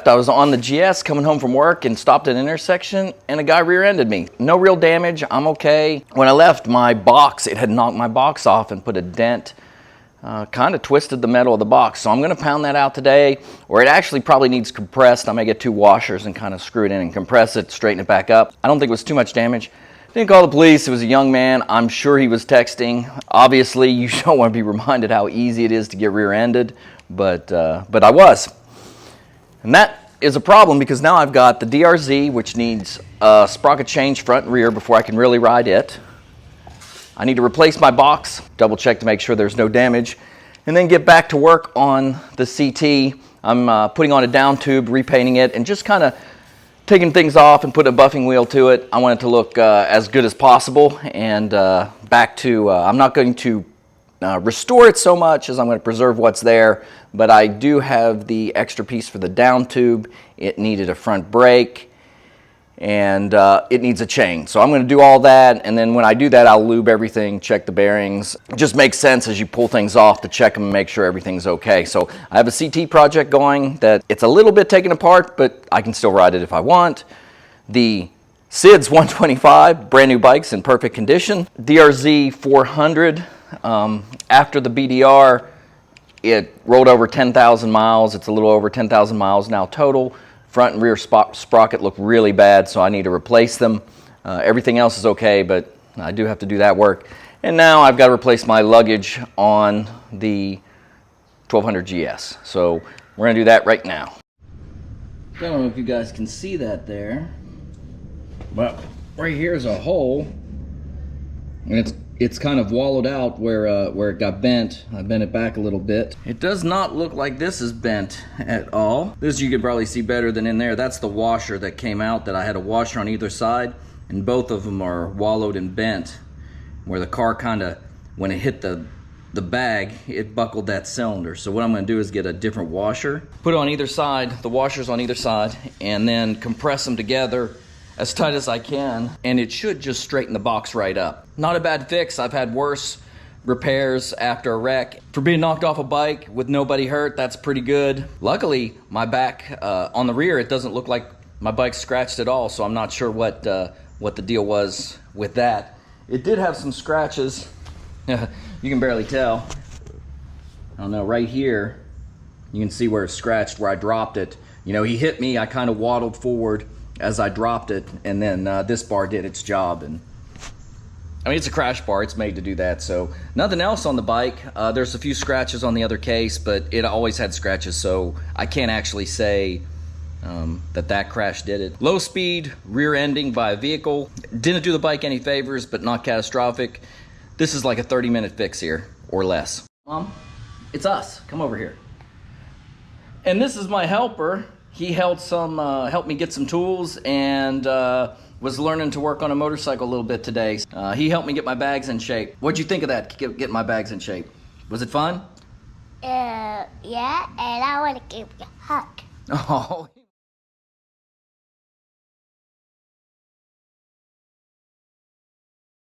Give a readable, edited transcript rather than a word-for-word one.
I was on the GS coming home from work and stopped at an intersection and a guy rear-ended me. No real damage, I'm okay. When I left, my box, it had knocked my box off and put a dent, kind of twisted the metal of the box. So I'm gonna pound that out today, or it actually probably needs compressed. I may get 2 washers and kind of screw it in and compress it, straighten it back up. I don't think it was too much damage. Didn't call the police, it was a young man. I'm sure he was texting. Obviously, you don't want to be reminded how easy it is to get rear-ended, but I was. And that is a problem because now I've got the DRZ, which needs a sprocket change front and rear before I can really ride it. I need to replace my box, double check to make sure there's no damage, and then get back to work on the CT. I'm putting on a down tube, repainting it, and just kind of taking things off and putting a buffing wheel to it. I want it to look as good as possible, and back to, I'm not going to restore it so much as I'm going to preserve what's there, but I do have the extra piece for the down tube. It needed a front brake, and it needs a chain. So I'm going to do all that, and then when I do that, I'll lube everything, check the bearings. It just makes sense as you pull things off to check them and make sure everything's okay. So I have a CT project going that it's a little bit taken apart, but I can still ride it if I want. The SIDS 125, brand new bikes in perfect condition. DRZ 400, after the BDR, it rolled over 10,000 miles. It's a little over 10,000 miles now total. Front and rear sprocket look really bad, so I need to replace them. Everything else is okay, but I do have to do that work. And now I've got to replace my luggage on the 1200 GS. So we're going to do that right now. I don't know if you guys can see that there, but right here is a hole, and it's kind of wallowed out where it got bent. I bent it back a little bit. It does not look like this is bent at all. This you could probably see better than in there. That's the washer that came out that I had a washer on either side, and both of them are wallowed and bent where the car kind of, when it hit the bag, it buckled that cylinder. So what I'm going to do is get a different washer, put it on either side, the washers on either side, and then compress them together as tight as I can, and it should just straighten the box right up. Not a bad fix. I've had worse repairs after a wreck. For being knocked off a bike with nobody hurt, that's pretty good. Luckily, my back on the rear, it doesn't look like my bike's scratched at all, so I'm not sure what the deal was with that. It did have some scratches. You can barely tell. I don't know, right here, you can see where it's scratched, where I dropped it. You know, he hit me, I kind of waddled forward as I dropped it, and then this bar did its job. And I mean, it's a crash bar, it's made to do that. So nothing else on the bike. There's a few scratches on the other case, but it always had scratches, so I can't actually say that crash did it. Low speed rear ending by a vehicle. Didn't do the bike any favors, but not catastrophic. This is like a 30-minute fix here, or less. Mom, it's us, come over here. And this is my helper. He helped me get some tools, and was learning to work on a motorcycle a little bit today. He helped me get my bags in shape. What'd you think of that, getting my bags in shape? Was it fun? Yeah, and I want to give you a hug. Oh.